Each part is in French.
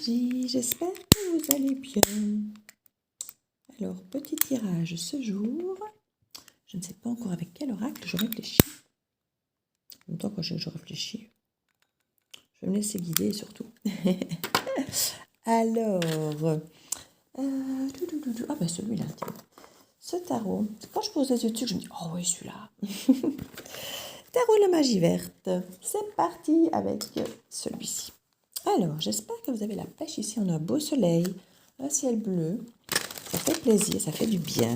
énergie, j'espère que vous allez bien. Alors, petit tirage ce jour. Je ne sais pas encore avec quel oracle je réfléchis. En même temps, quand je réfléchis, je vais me laisser guider surtout. Alors, ah ben celui-là, tiens. Ce tarot, quand je pose les yeux dessus, je me dis, oh oui, celui-là. Tarot la magie verte. C'est parti avec celui-ci. Alors, j'espère que vous avez la pêche ici. On a un beau soleil, un ciel bleu. Ça fait plaisir, ça fait du bien,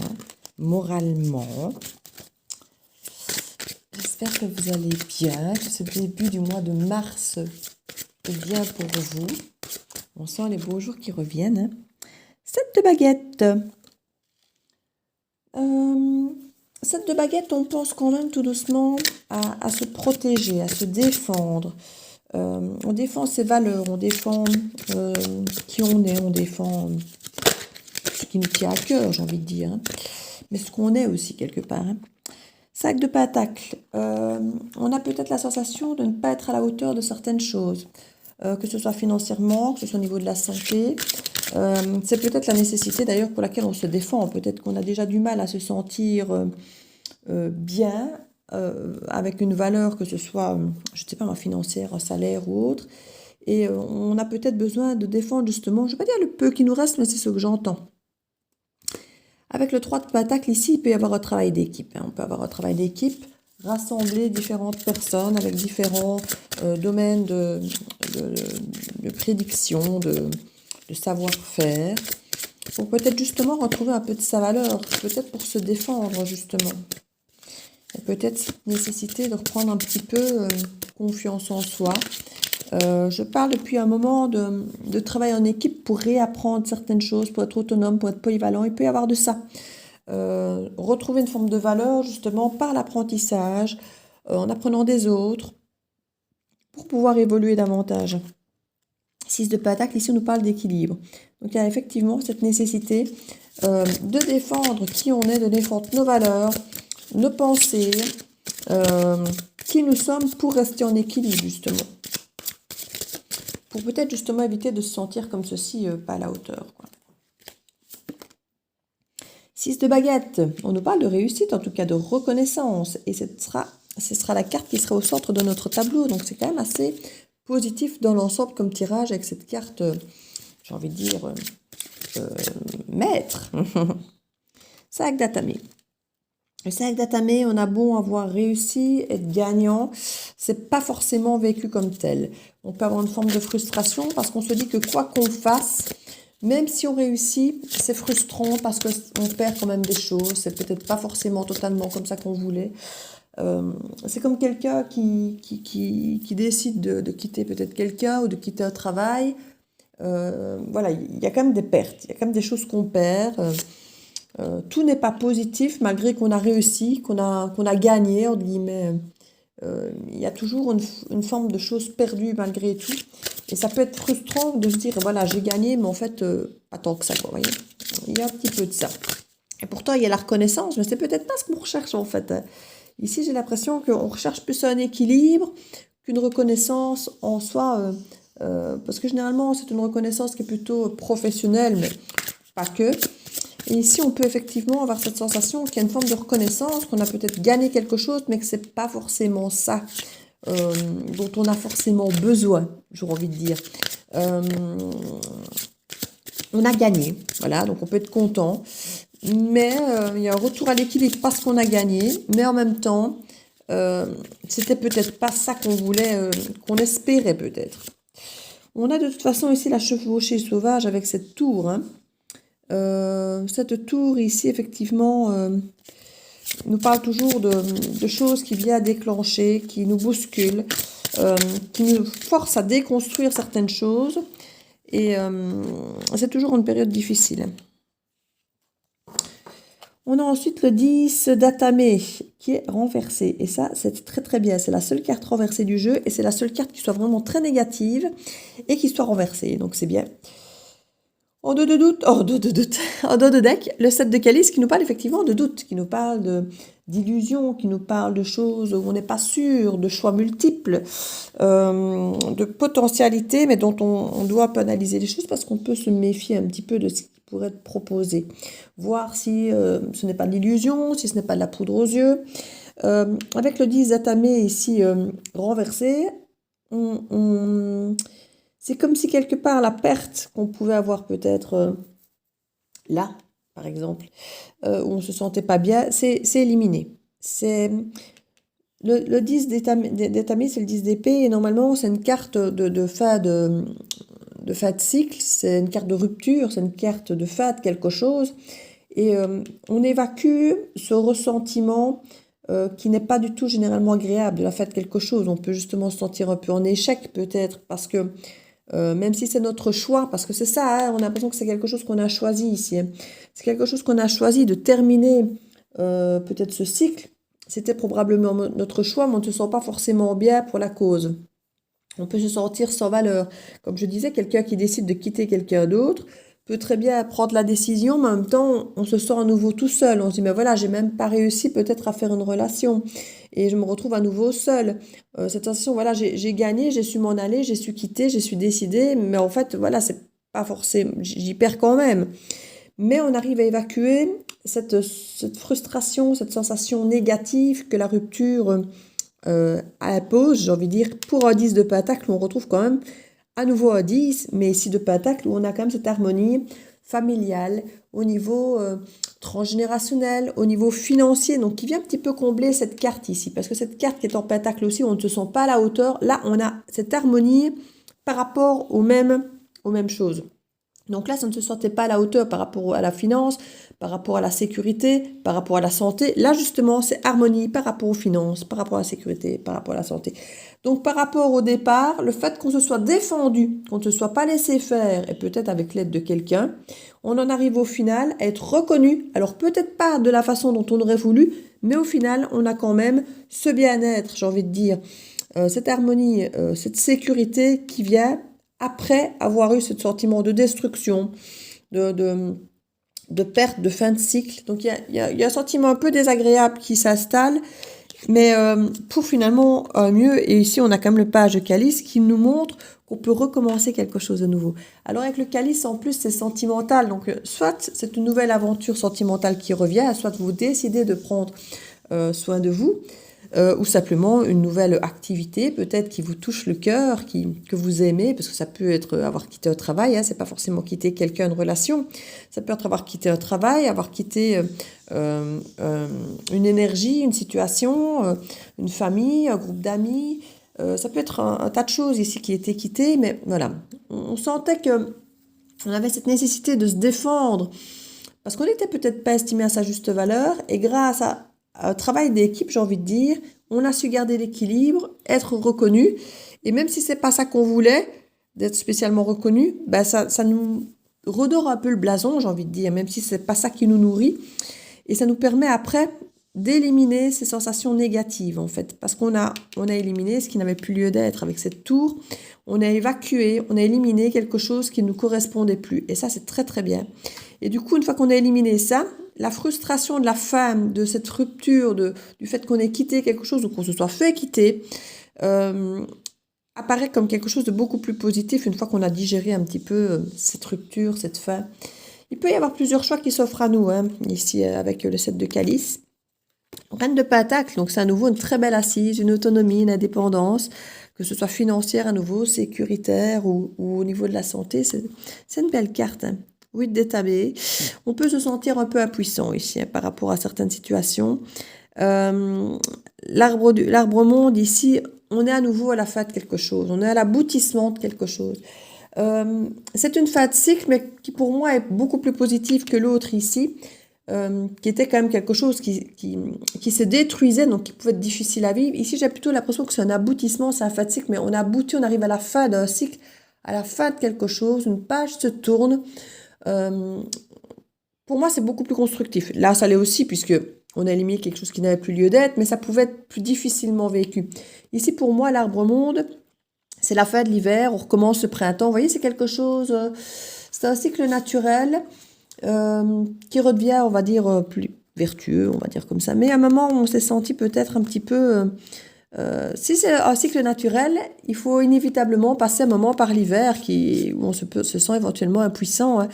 moralement. J'espère que vous allez bien, que ce début du mois de mars est bien pour vous. On sent les beaux jours qui reviennent. 7 de baguettes. 7 de baguettes, on pense quand même tout doucement à se protéger, à se défendre. On défend ses valeurs, on défend qui on est, on défend ce qui nous tient à cœur, j'ai envie de dire. Hein. Mais ce qu'on est aussi quelque part. Hein. 5 de pentacle. On a peut-être la sensation de ne pas être à la hauteur de certaines choses. Que ce soit financièrement, que ce soit au niveau de la santé. C'est peut-être la nécessité d'ailleurs pour laquelle on se défend. Peut-être qu'on a déjà du mal à se sentir bien avec une valeur, que ce soit, je ne sais pas, financière, un salaire ou autre. Et on a peut-être besoin de défendre justement, je ne vais pas dire le peu qui nous reste, mais c'est ce que j'entends. Avec le 3 de pentacle ici, il peut y avoir un travail d'équipe. Hein. On peut avoir un travail d'équipe, rassembler différentes personnes avec différents domaines de prédiction, de savoir-faire, pour peut-être justement retrouver un peu de sa valeur, peut-être pour se défendre justement. Et peut-être cette nécessité de reprendre un petit peu confiance en soi. Je parle depuis un moment de travail en équipe pour réapprendre certaines choses, pour être autonome, pour être polyvalent. Il peut y avoir de ça. Retrouver une forme de valeur justement par l'apprentissage, en apprenant des autres, pour pouvoir évoluer davantage. 6 de pentacle, ici on nous parle d'équilibre. Donc il y a effectivement cette nécessité de défendre qui on est, de défendre nos valeurs, nos pensées, qui nous sommes pour rester en équilibre justement. Pour peut-être justement éviter de se sentir comme ceci, pas à la hauteur. Quoi. 6 de baguette, on nous parle de réussite, en tout cas de reconnaissance. Et ce sera la carte qui sera au centre de notre tableau. Donc c'est quand même assez positif dans l'ensemble comme tirage avec cette carte, j'ai envie de dire, maître. 5 d'atamé. Le 5 d'atamé, on a beau avoir réussi, être gagnant, c'est pas forcément vécu comme tel. On peut avoir une forme de frustration parce qu'on se dit que quoi qu'on fasse, même si on réussit, c'est frustrant parce qu'on perd quand même des choses. C'est peut-être pas forcément totalement comme ça qu'on voulait. C'est comme quelqu'un qui décide de quitter peut-être quelqu'un ou de quitter un travail. Voilà, il y a quand même des pertes, il y a quand même des choses qu'on perd. Tout n'est pas positif malgré qu'on a réussi, qu'on a gagné, entre guillemets. Il y a toujours une forme de choses perdues malgré tout. Et ça peut être frustrant de se dire, voilà, j'ai gagné, mais en fait, pas tant que ça, quoi, voyez. Il y a un petit peu de ça. Et pourtant, il y a la reconnaissance, mais c'est peut-être pas ce qu'on recherche, en fait. Ici, j'ai l'impression qu'on recherche plus un équilibre qu'une reconnaissance en soi. Parce que généralement, c'est une reconnaissance qui est plutôt professionnelle, mais pas que. Et ici, on peut effectivement avoir cette sensation qu'il y a une forme de reconnaissance, qu'on a peut-être gagné quelque chose, mais que c'est pas forcément ça dont on a forcément besoin, j'aurais envie de dire. On a gagné, voilà, donc on peut être content, mais il y a un retour à l'équilibre parce qu'on a gagné, mais en même temps, c'était peut-être pas ça qu'on voulait, qu'on espérait peut-être. On a de toute façon ici la chevauchée sauvage avec cette tour, hein. Cette tour ici, effectivement, nous parle toujours de choses qui viennent à déclencher, qui nous bousculent, qui nous forcent à déconstruire certaines choses. Et c'est toujours une période difficile. On a ensuite le 10 d'atamé qui est renversé. Et ça, c'est très très bien. C'est la seule carte renversée du jeu et c'est la seule carte qui soit vraiment très négative et qui soit renversée. Donc c'est bien. En dos de deck, le 7 de calice qui nous parle effectivement de doute, qui nous parle d'illusions, qui nous parle de choses où on n'est pas sûr, de choix multiples, de potentialités, mais dont on doit un peu analyser les choses parce qu'on peut se méfier un petit peu de ce qui pourrait être proposé. Voir si ce n'est pas de l'illusion, si ce n'est pas de la poudre aux yeux. Avec le 10 d'atamé ici renversé, c'est comme si quelque part la perte qu'on pouvait avoir peut-être là, par exemple, où on ne se sentait pas bien, c'est éliminé. C'est le 10 d'étamé, c'est le 10 d'épée, et normalement c'est une carte de fin de cycle, c'est une carte de rupture, c'est une carte de fin de quelque chose, et on évacue ce ressentiment qui n'est pas du tout généralement agréable de la fin de quelque chose. On peut justement se sentir un peu en échec peut-être, parce que même si c'est notre choix, parce que c'est ça, hein, on a l'impression que c'est quelque chose qu'on a choisi ici. Hein. C'est quelque chose qu'on a choisi de terminer peut-être ce cycle. C'était probablement notre choix, mais on ne se sent pas forcément bien pour la cause. On peut se sentir sans valeur. Comme je disais, quelqu'un qui décide de quitter quelqu'un d'autre peut très bien prendre la décision, mais en même temps, on se sent à nouveau tout seul. On se dit, mais voilà, j'ai même pas réussi peut-être à faire une relation. Et je me retrouve à nouveau seule. Cette sensation, voilà, j'ai gagné, j'ai su m'en aller, j'ai su quitter, j'ai su décider, mais en fait, voilà, c'est pas forcément, j'y perds quand même. Mais on arrive à évacuer cette frustration, cette sensation négative que la rupture impose, j'ai envie de dire. Pour un 10 de pentacle, on retrouve quand même à nouveau un 10, mais ici de pentacle, où on a quand même cette harmonie familiale, au niveau transgénérationnel, au niveau financier, donc qui vient un petit peu combler cette carte ici, parce que cette carte qui est en pentacle aussi, on ne se sent pas à la hauteur. Là, on a cette harmonie par rapport aux mêmes choses. Donc là, ça ne se sentait pas à la hauteur par rapport à la finance, par rapport à la sécurité, par rapport à la santé. Là, justement, c'est harmonie par rapport aux finances, par rapport à la sécurité, par rapport à la santé. Donc, par rapport au départ, le fait qu'on se soit défendu, qu'on ne se soit pas laissé faire, et peut-être avec l'aide de quelqu'un, on en arrive au final à être reconnu. Alors, peut-être pas de la façon dont on aurait voulu, mais au final, on a quand même ce bien-être, j'ai envie de dire, cette harmonie, cette sécurité qui vient après avoir eu ce sentiment de destruction, de perte, de fin de cycle. Donc il y a un sentiment un peu désagréable qui s'installe, mais pour finalement mieux. Et ici, on a quand même le page de calice qui nous montre qu'on peut recommencer quelque chose de nouveau. Alors avec le calice, en plus, c'est sentimental. Donc soit c'est une nouvelle aventure sentimentale qui revient, soit vous décidez de prendre soin de vous, ou simplement une nouvelle activité peut-être qui vous touche le cœur, que vous aimez, parce que ça peut être avoir quitté un travail, hein, c'est pas forcément quitter quelqu'un, une relation, ça peut être avoir quitté un travail, avoir quitté une énergie, une situation, une famille, un groupe d'amis, ça peut être un tas de choses ici qui étaient quittées, mais voilà, on sentait que on avait cette nécessité de se défendre, parce qu'on n'était peut-être pas estimé à sa juste valeur, et grâce à travail d'équipe, j'ai envie de dire, on a su garder l'équilibre, être reconnu, et même si c'est pas ça qu'on voulait, d'être spécialement reconnu, ben ça nous redore un peu le blason, j'ai envie de dire, même si c'est pas ça qui nous nourrit, et ça nous permet après d'éliminer ces sensations négatives en fait, parce qu'on a éliminé ce qui n'avait plus lieu d'être avec cette tour, on a évacué, on a éliminé quelque chose qui ne nous correspondait plus, et ça c'est très très bien. Et du coup, une fois qu'on a éliminé ça, la frustration de la femme, de cette rupture, du fait qu'on ait quitté quelque chose ou qu'on se soit fait quitter, apparaît comme quelque chose de beaucoup plus positif une fois qu'on a digéré un petit peu cette rupture, cette fin. Il peut y avoir plusieurs choix qui s'offrent à nous, hein, ici avec le 7 de calice. Reine de pentacle, donc c'est à nouveau une très belle assise, une autonomie, une indépendance, que ce soit financière à nouveau, sécuritaire ou au niveau de la santé, c'est une belle carte, hein. 8 d'étabé. On peut se sentir un peu impuissant ici hein, par rapport à certaines situations. L'arbre monde ici, on est à nouveau à la fin de quelque chose. On est à l'aboutissement de quelque chose. C'est une fin de cycle, mais qui pour moi est beaucoup plus positive que l'autre ici, qui était quand même quelque chose qui se détruisait, donc qui pouvait être difficile à vivre. Ici, j'ai plutôt l'impression que c'est un aboutissement, c'est un fin de cycle, mais on aboutit, on arrive à la fin d'un cycle, à la fin de quelque chose, une page se tourne. Pour moi, c'est beaucoup plus constructif. Là, ça l'est aussi, puisque on a éliminé quelque chose qui n'avait plus lieu d'être, mais ça pouvait être plus difficilement vécu. Ici, pour moi, l'arbre monde, c'est la fin de l'hiver, on recommence le printemps. Vous voyez, c'est quelque chose, c'est un cycle naturel qui redevient, on va dire, vertueux, on va dire comme ça. Mais à un moment, on s'est senti peut-être un petit peu... si c'est un cycle naturel, il faut inévitablement passer un moment par l'hiver où on se sent éventuellement impuissant, hein,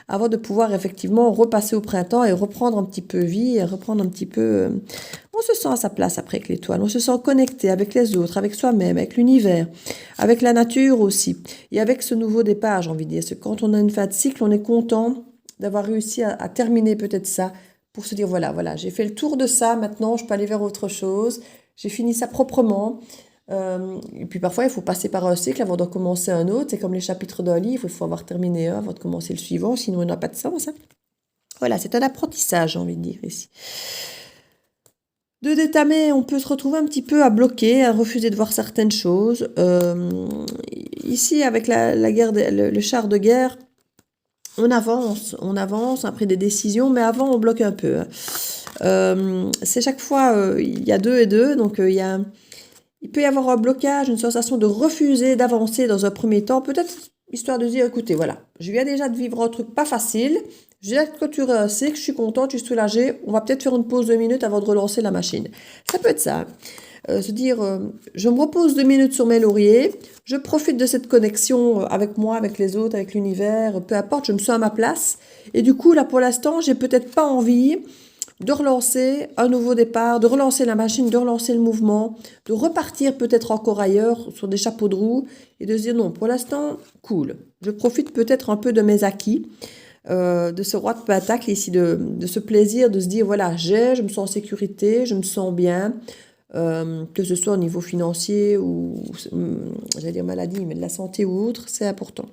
avant de pouvoir effectivement repasser au printemps et reprendre un petit peu vie et reprendre un petit peu... on se sent à sa place après avec l'étoile, on se sent connecté avec les autres, avec soi-même, avec l'univers, avec la nature aussi. Et avec ce nouveau départ, j'ai envie de dire, c'est quand on a une fin de cycle, on est content d'avoir réussi à terminer peut-être ça, pour se dire, voilà, j'ai fait le tour de ça, maintenant je peux aller vers autre chose. J'ai fini ça proprement. Et puis parfois, il faut passer par un cycle avant de commencer un autre. C'est comme les chapitres d'un livre, il faut avoir terminé un avant de commencer le suivant, sinon il n'a pas de sens, hein. Voilà, c'est un apprentissage, j'ai envie de dire ici. De détamer, on peut se retrouver un petit peu à bloquer, à refuser de voir certaines choses. Ici, avec la guerre, le char de guerre, on avance, on a pris des décisions, mais avant, on bloque un peu, hein. C'est chaque fois, il y a deux et deux, donc il peut y avoir un blocage, une sensation de refuser d'avancer dans un premier temps, peut-être histoire de dire, écoutez, voilà, je viens déjà de vivre un truc pas facile, je viens de clôturer un cycle, je suis contente, je suis soulagée, on va peut-être faire une pause de 2 minutes avant de relancer la machine. Ça peut être ça. Se dire, je me repose 2 minutes sur mes lauriers, je profite de cette connexion avec moi, avec les autres, avec l'univers, peu importe, je me sens à ma place. Et du coup, là, pour l'instant, j'ai peut-être pas envie de relancer un nouveau départ, de relancer la machine, de relancer le mouvement, de repartir peut-être encore ailleurs sur des chapeaux de roue et de se dire non, pour l'instant, cool. Je profite peut-être un peu de mes acquis, de ce roi de pentacle ici, de ce plaisir de se dire voilà, je me sens en sécurité, je me sens bien, que ce soit au niveau financier ou, j'allais dire maladie, mais de la santé ou autre, c'est important.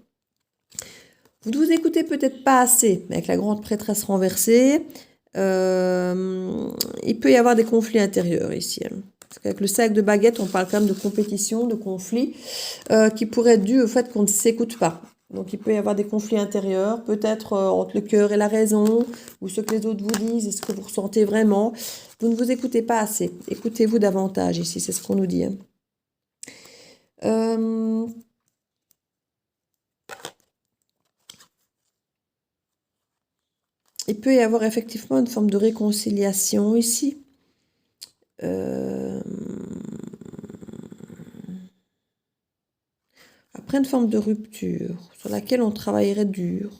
Vous ne vous écoutez peut-être pas assez avec la grande prêtresse renversée. Il peut y avoir des conflits intérieurs ici, hein. Parce qu'avec le sac de baguettes, on parle quand même de compétition, de conflits, qui pourraient être dus au fait qu'on ne s'écoute pas. Donc il peut y avoir des conflits intérieurs, peut-être entre le cœur et la raison, ou ce que les autres vous disent et ce que vous ressentez vraiment. Vous ne vous écoutez pas assez. Écoutez-vous davantage ici, c'est ce qu'on nous dit, hein. Il peut y avoir effectivement une forme de réconciliation ici. Après une forme de rupture sur laquelle on travaillerait dur.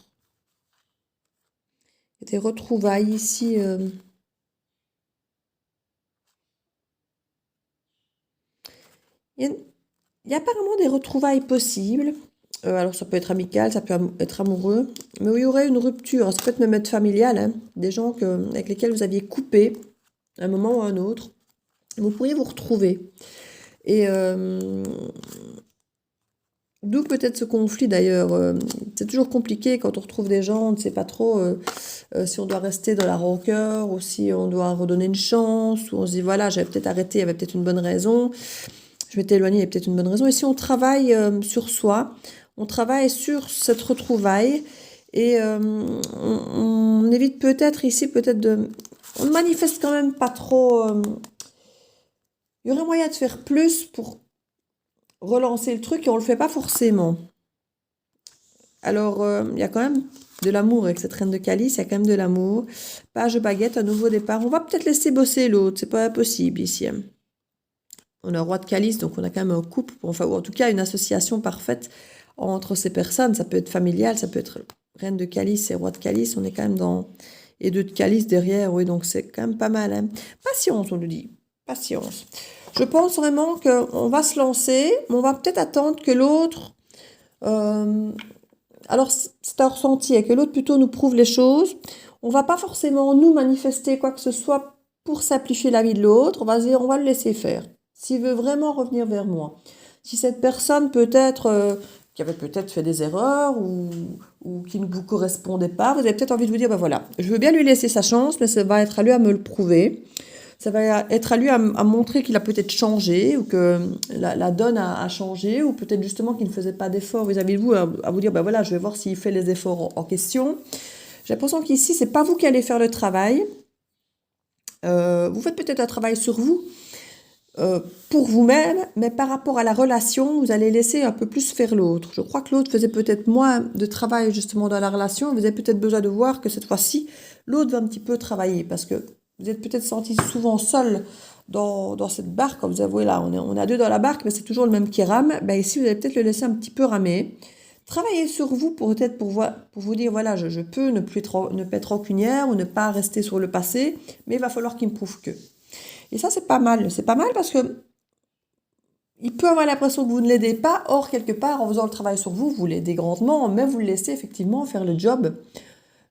Il y a des retrouvailles ici. Il y a apparemment des retrouvailles possibles. Alors ça peut être amical, ça peut être amoureux. Mais où il y aurait une rupture. Ça peut être même être familial, hein. Des gens avec lesquels vous aviez coupé à un moment ou à un autre. Vous pourriez vous retrouver. Et d'où peut-être ce conflit d'ailleurs. C'est toujours compliqué quand on retrouve des gens, on ne sait pas trop si on doit rester dans la rancœur ou si on doit redonner une chance, ou on se dit voilà, j'avais peut-être arrêté, il y avait peut-être une bonne raison, je m'étais éloignée, il y avait peut-être une bonne raison. Et si on travaille sur soi, on travaille sur cette retrouvaille et on évite peut-être ici, on ne manifeste quand même pas trop. Il y aurait moyen de faire plus pour relancer le truc et on le fait pas forcément. Alors, il y a quand même de l'amour avec cette reine de calice, il y a quand même de l'amour. Page de baguette, un nouveau départ. On va peut-être laisser bosser l'autre, c'est pas impossible ici, hein. On a un roi de calice, donc on a quand même un couple, enfin, ou en tout cas une association parfaite entre ces personnes. Ça peut être familial, ça peut être reine de calice et roi de calice. On est quand même dans... Et deux de calice derrière, oui, donc c'est quand même pas mal, hein. Patience, on nous dit. Patience. Je pense vraiment qu'on va se lancer, mais on va peut-être attendre que l'autre... alors, c'est un ressenti, et que l'autre plutôt nous prouve les choses. On va pas forcément nous manifester quoi que ce soit pour simplifier la vie de l'autre. On va se dire, on va le laisser faire. S'il veut vraiment revenir vers moi. Si cette personne peut-être... qui avait peut-être fait des erreurs ou qui ne vous correspondait pas, vous avez peut-être envie de vous dire, ben voilà, je veux bien lui laisser sa chance, mais ça va être à lui à me le prouver. Ça va être à lui à montrer qu'il a peut-être changé ou que la donne a changé ou peut-être justement qu'il ne faisait pas d'efforts vis-à-vis de vous, à vous dire, ben voilà, je vais voir s'il fait les efforts en question. J'ai l'impression qu'ici, c'est pas vous qui allez faire le travail. Vous faites peut-être un travail sur vous, pour vous-même, mais par rapport à la relation, vous allez laisser un peu plus faire l'autre. Je crois que l'autre faisait peut-être moins de travail justement dans la relation. Vous avez peut-être besoin de voir que cette fois-ci, l'autre va un petit peu travailler parce que vous êtes peut-être senti souvent seul dans cette barque. Comme vous voyez là, on a deux dans la barque, mais c'est toujours le même qui rame. Ben, ici, vous allez peut-être le laisser un petit peu ramer. Travaillez sur vous peut-être pour vous dire, voilà, je peux ne pas être rancunière ou ne pas rester sur le passé, mais il va falloir qu'il me prouve que. Et ça, c'est pas mal. C'est pas mal parce que il peut avoir l'impression que vous ne l'aidez pas. Or, quelque part, en faisant le travail sur vous, vous l'aidez grandement, mais vous le laissez effectivement faire le job.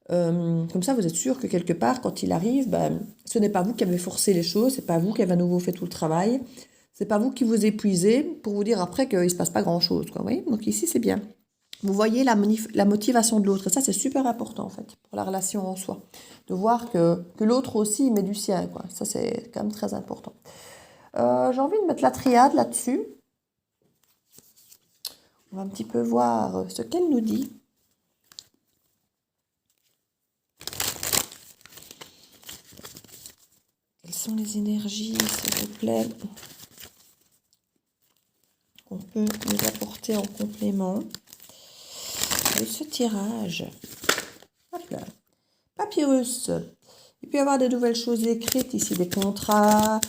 Comme ça, vous êtes sûr que quelque part, quand il arrive, ben, ce n'est pas vous qui avez forcé les choses, c'est pas vous qui avez à nouveau fait tout le travail, c'est pas vous qui vous épuisez pour vous dire après qu'il ne se passe pas grand-chose, quoi. Vous voyez? Donc ici, c'est bien. Vous voyez la motivation de l'autre. Et ça, c'est super important, en fait, pour la relation en soi. De voir que l'autre aussi met du sien, quoi. Ça, c'est quand même très important. J'ai envie de mettre la triade là-dessus. On va un petit peu voir ce qu'elle nous dit. Quelles sont les énergies, s'il vous plaît, qu'on peut nous apporter en complément de ce tirage? Hop là. Papyrus. Il peut y avoir des nouvelles choses écrites ici, des contrats,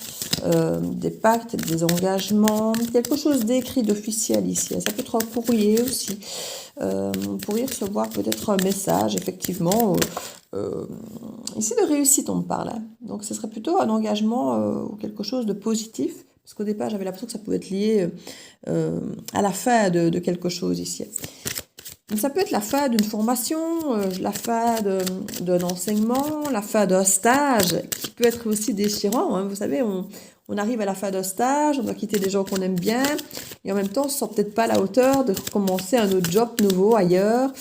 des pactes, des engagements, quelque chose d'écrit, d'officiel ici. Ça peut être un courrier aussi. Vous pourriez recevoir peut-être un message, effectivement. Ici, de réussite, on me parle. Donc, ce serait plutôt un engagement ou quelque chose de positif. Parce qu'au départ, j'avais l'impression que ça pouvait être lié à la fin de quelque chose ici. Donc, ça peut être la fin d'une formation, la fin d'un enseignement, la fin d'un stage, qui peut être aussi déchirant. Hein. Vous savez, on arrive à la fin d'un stage, on doit quitter des gens qu'on aime bien, et en même temps, on ne se sent peut-être pas à la hauteur de recommencer un autre job nouveau ailleurs.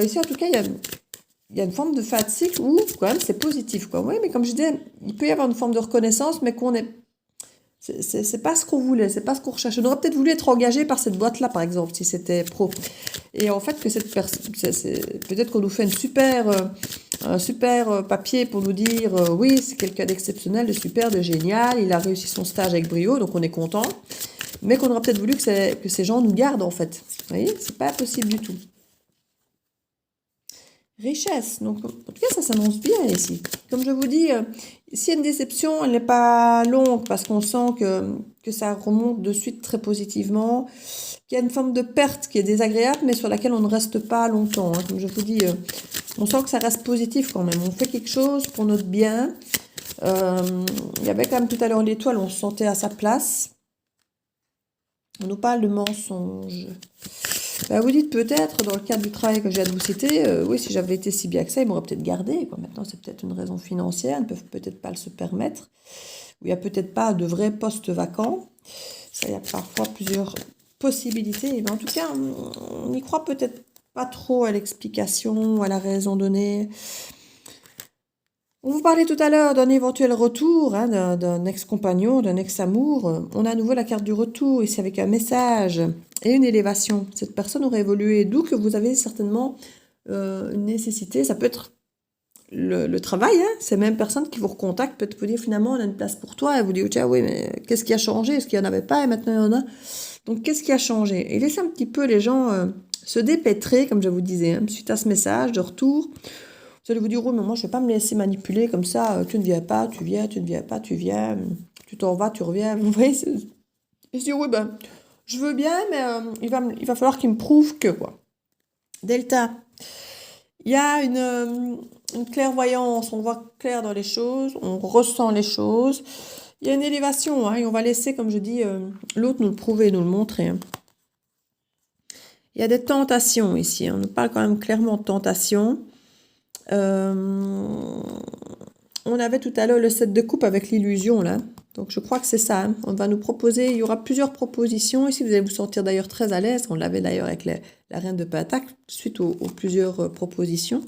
Ici, en tout cas, il y a une forme de fin de cycle où, quand même, c'est positif, quoi. Oui, mais comme je disais, il peut y avoir une forme de reconnaissance, mais qu'on est... C'est pas ce qu'on voulait, c'est pas ce qu'on recherchait. On aurait peut-être voulu être engagé par cette boîte-là, par exemple, si c'était pro. Et en fait, que cette personne, peut-être qu'on nous fait un super papier pour nous dire oui, c'est quelqu'un d'exceptionnel, de super, de génial, il a réussi son stage avec brio, donc on est content. Mais qu'on aurait peut-être voulu que ces gens nous gardent, en fait. Vous voyez, c'est pas possible du tout. Richesse. Donc, en tout cas, ça s'annonce bien ici. Comme je vous dis, s'il y a une déception, elle n'est pas longue parce qu'on sent que ça remonte de suite très positivement, qu'il y a une forme de perte qui est désagréable, mais sur laquelle on ne reste pas longtemps. Hein. Comme je vous dis, on sent que ça reste positif quand même. On fait quelque chose pour notre bien. Il y avait quand même tout à l'heure l'étoile, on se sentait à sa place. On nous parle de mensonge. Ben, vous dites peut-être, dans le cadre du travail que je viens de vous citer, oui, si j'avais été si bien que ça, ils m'auraient peut-être gardé. Quoi. Maintenant, c'est peut-être une raison financière, ils ne peuvent peut-être pas le se permettre. Ou il n'y a peut-être pas de vrais postes vacants. Ça, il y a parfois plusieurs possibilités. Mais en tout cas, on n'y croit peut-être pas trop à l'explication, à la raison donnée. On vous parlait tout à l'heure d'un éventuel retour, hein, d'un ex-compagnon, d'un ex-amour. On a à nouveau la carte du retour, ici avec un message et une élévation. Cette personne aurait évolué, d'où que vous avez certainement une nécessité. Ça peut être le travail, hein. Ces mêmes personnes qui vous recontactent peut-être vous dire finalement on a une place pour toi et vous dites tiens oui mais qu'est-ce qui a changé? Est-ce qu'il n'y en avait pas et maintenant il y en a? Donc qu'est-ce qui a changé? Et laissez un petit peu les gens se dépêtrer, comme je vous disais, hein, suite à ce message de retour. Vous allez vous dire, oui, mais moi, je ne vais pas me laisser manipuler comme ça. Tu ne viens pas, tu viens, tu ne viens pas, tu viens. Tu t'en vas, tu reviens. Vous voyez, je dis, oui, ben, je veux bien, mais il va falloir qu'il me prouve que, quoi. Delta. Il y a une clairvoyance. On voit clair dans les choses. On ressent les choses. Il y a une élévation, hein, et on va laisser, comme je dis, l'autre nous le prouver, nous le montrer. Hein. Il y a des tentations ici. On nous parle quand même clairement de tentations. On avait tout à l'heure le 7 de coupe avec l'illusion là, donc je crois que c'est ça, hein. On va nous proposer, il y aura plusieurs propositions ici, vous allez vous sentir d'ailleurs très à l'aise, on l'avait d'ailleurs avec la reine de Pentacle suite aux plusieurs propositions,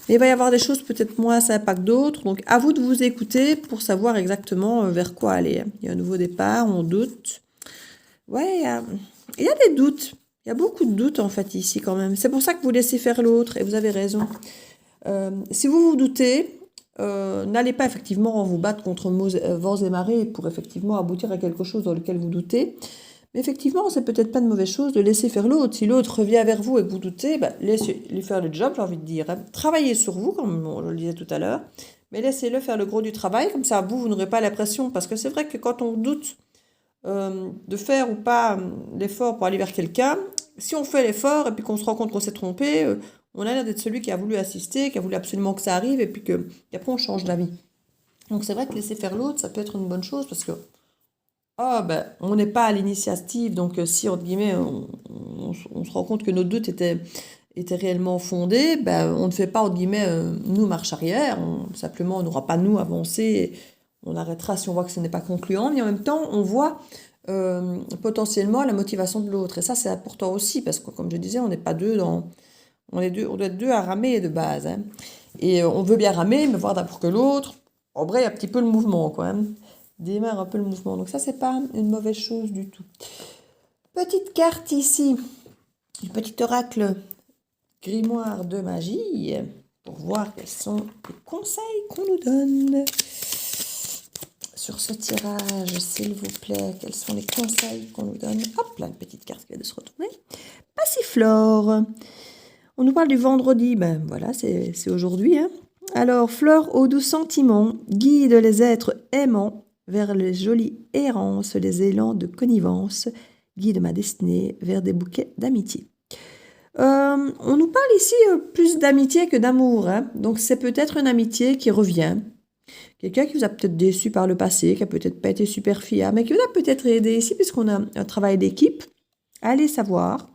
mais il va y avoir des choses peut-être moins sympas que d'autres, donc à vous de vous écouter pour savoir exactement vers quoi aller, hein. Il y a un nouveau départ, on doute, ouais, il y a des doutes, il y a beaucoup de doutes en fait ici quand même, c'est pour ça que vous laissez faire l'autre, et vous avez raison. Si vous vous doutez, n'allez pas effectivement vous battre contre vents et marées pour effectivement aboutir à quelque chose dans lequel vous doutez. Mais effectivement, c'est peut-être pas une mauvaise chose de laisser faire l'autre. Si l'autre revient vers vous et que vous doutez, laissez-lui faire le job, j'ai envie de dire. Hein. Travaillez sur vous, comme je le disais tout à l'heure. mais laissez-le faire le gros du travail, comme ça vous n'aurez pas la pression, parce que c'est vrai que quand on doute de faire ou pas l'effort pour aller vers quelqu'un, si on fait l'effort et puis qu'on se rend compte qu'on s'est trompé, on a l'air d'être celui qui a voulu assister, qui a voulu absolument que ça arrive, et puis qu'après on change d'avis. Donc c'est vrai que laisser faire l'autre, ça peut être une bonne chose, parce que on n'est pas à l'initiative, donc si, entre guillemets, on se rend compte que nos doutes étaient réellement fondés, on ne fait pas, entre guillemets, nous, marche arrière, simplement, on n'aura pas, nous, avancé, on arrêtera si on voit que ce n'est pas concluant, mais en même temps, on voit potentiellement la motivation de l'autre, et ça, c'est important aussi, parce que, comme je disais, on n'est pas deux on doit être deux à ramer de base, hein. Et on veut bien ramer, mais voir d'abord que l'autre, en vrai, il y a un petit peu le mouvement, quoi, hein. Démarre un peu le mouvement. Donc ça, c'est pas une mauvaise chose du tout. Petite carte ici, du petit oracle grimoire de magie, pour voir quels sont les conseils qu'on nous donne sur ce tirage, s'il vous plaît. Quels sont les conseils qu'on nous donne? Hop là, une petite carte qui vient de se retourner. Passiflore. On nous parle du vendredi, voilà, c'est aujourd'hui, hein. Alors, fleur aux doux sentiments, guide les êtres aimants vers les jolies errances, les élans de connivence, guide ma destinée vers des bouquets d'amitié. On nous parle ici plus d'amitié que d'amour, hein. Donc c'est peut-être une amitié qui revient. Quelqu'un qui vous a peut-être déçu par le passé, qui a peut-être pas été super fiable, mais qui vous a peut-être aidé ici, puisqu'on a un travail d'équipe. Allez savoir.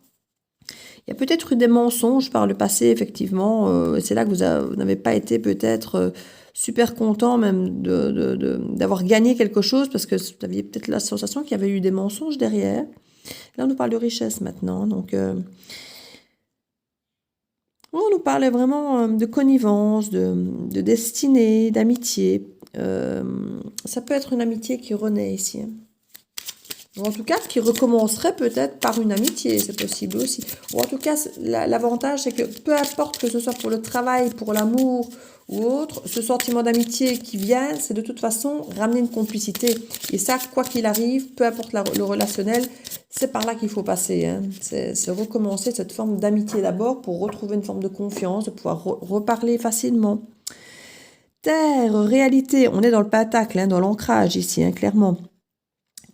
Il y a peut-être eu des mensonges par le passé, effectivement. C'est là que vous n'avez pas été peut-être super content même d'avoir gagné quelque chose, parce que vous aviez peut-être la sensation qu'il y avait eu des mensonges derrière. Là, on nous parle de richesse maintenant. Donc, on nous parlait vraiment de connivence, de destinée, d'amitié. Ça peut être une amitié qui renaît ici, hein. Ou en tout cas, qui recommencerait peut-être par une amitié, c'est possible aussi. Ou en tout cas, l'avantage, c'est que peu importe que ce soit pour le travail, pour l'amour ou autre, ce sentiment d'amitié qui vient, c'est de toute façon ramener une complicité. Et ça, quoi qu'il arrive, peu importe le relationnel, c'est par là qu'il faut passer, hein. C'est recommencer cette forme d'amitié d'abord pour retrouver une forme de confiance, de pouvoir reparler facilement. Terre, réalité, on est dans le pentacle, hein, dans l'ancrage ici, hein, clairement.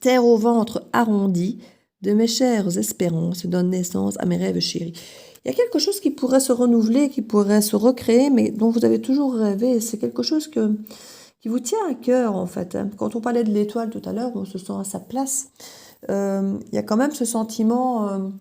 Terre au ventre arrondi, de mes chères espérances donne naissance à mes rêves chéris. Il y a quelque chose qui pourrait se renouveler, qui pourrait se recréer, mais dont vous avez toujours rêvé. C'est quelque chose qui vous tient à cœur, en fait, hein. Quand on parlait de l'étoile tout à l'heure, on se sent à sa place. Il y a quand même ce sentiment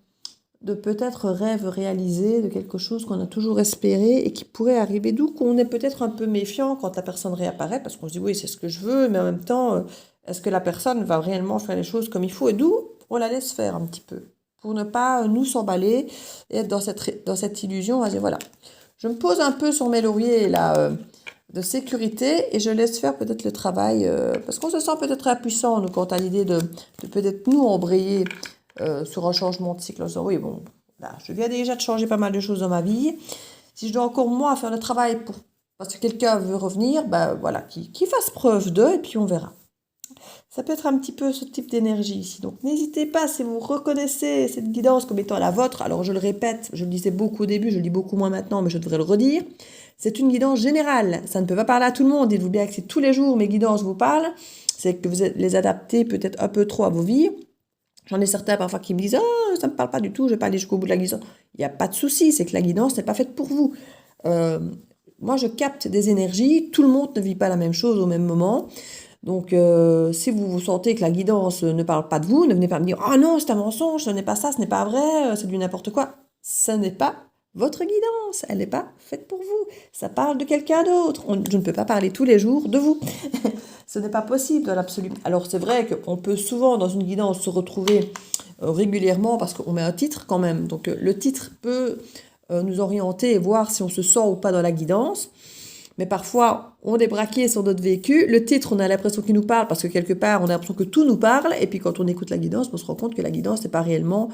de peut-être rêve réalisé, de quelque chose qu'on a toujours espéré et qui pourrait arriver. D'où qu'on est peut-être un peu méfiant quand la personne réapparaît, parce qu'on se dit oui, c'est ce que je veux, mais en même temps, est-ce que la personne va réellement faire les choses comme il faut? Et d'où on la laisse faire un petit peu, pour ne pas nous s'emballer et être dans cette illusion. On va dire voilà, je me pose un peu sur mes lauriers là, de sécurité et je laisse faire peut-être le travail, parce qu'on se sent peut-être impuissant, nous, quant à l'idée de peut-être nous embrayer sur un changement de cycle, en disant oui, bon, là, je viens déjà de changer pas mal de choses dans ma vie. Si je dois encore, moi, faire le travail parce que quelqu'un veut revenir, voilà, qu'il fasse preuve d'eux et puis on verra. Ça peut être un petit peu ce type d'énergie ici. Donc n'hésitez pas, si vous reconnaissez cette guidance comme étant la vôtre, alors je le répète, je le disais beaucoup au début, je le dis beaucoup moins maintenant, mais je devrais le redire, c'est une guidance générale. Ça ne peut pas parler à tout le monde. Dites-vous bien que si tous les jours mes guidances vous parlent, c'est que vous les adaptez peut-être un peu trop à vos vies. J'en ai certains parfois qui me disent « Oh, ça ne me parle pas du tout, je vais pas aller jusqu'au bout de la guidance. » Il n'y a pas de souci, c'est que la guidance n'est pas faite pour vous. Moi, je capte des énergies, tout le monde ne vit pas la même chose au même moment. Donc, si vous sentez que la guidance ne parle pas de vous, ne venez pas me dire « Oh non, c'est un mensonge, ce n'est pas ça, ce n'est pas vrai, c'est du n'importe quoi. » Ce n'est pas votre guidance, elle n'est pas faite pour vous. Ça parle de quelqu'un d'autre. Je ne peux pas parler tous les jours de vous. Ce n'est pas possible dans l'absolu. Alors c'est vrai qu'on peut souvent dans une guidance se retrouver régulièrement parce qu'on met un titre quand même. Donc le titre peut nous orienter et voir si on se sent ou pas dans la guidance. Mais parfois, on est braqué sur notre vécu. Le titre, on a l'impression qu'il nous parle parce que quelque part, on a l'impression que tout nous parle. Et puis quand on écoute la guidance, on se rend compte que la guidance n'est pas réellement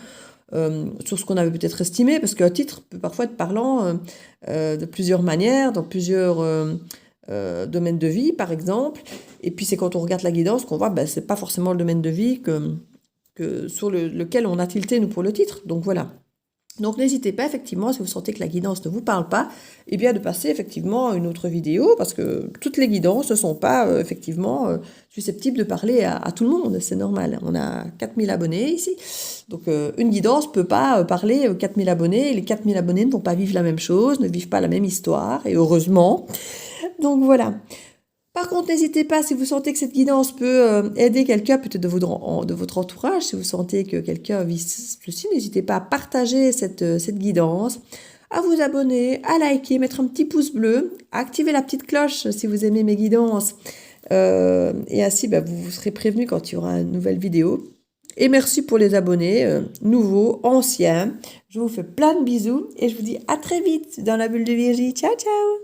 sur ce qu'on avait peut-être estimé, parce qu'un titre peut parfois être parlant de plusieurs manières, dans plusieurs domaines de vie, par exemple. Et puis c'est quand on regarde la guidance qu'on voit, c'est pas forcément le domaine de vie sur lequel on a tilté, nous, pour le titre. Donc voilà. Donc n'hésitez pas effectivement, si vous sentez que la guidance ne vous parle pas, eh bien de passer effectivement à une autre vidéo, parce que toutes les guidances ne sont pas effectivement susceptibles de parler à tout le monde, c'est normal. On a 4000 abonnés ici, donc une guidance ne peut pas parler aux 4000 abonnés, et les 4000 abonnés ne vont pas vivre la même chose, ne vivent pas la même histoire, et heureusement. Donc voilà. Par contre, n'hésitez pas, si vous sentez que cette guidance peut aider quelqu'un, peut-être de votre entourage, si vous sentez que quelqu'un vit ceci, n'hésitez pas à partager cette guidance, à vous abonner, à liker, mettre un petit pouce bleu, à activer la petite cloche si vous aimez mes guidances. Et ainsi, vous serez prévenu quand il y aura une nouvelle vidéo. Et merci pour les abonnés, nouveaux, anciens. Je vous fais plein de bisous et je vous dis à très vite dans la bulle de Virgie. Ciao, ciao!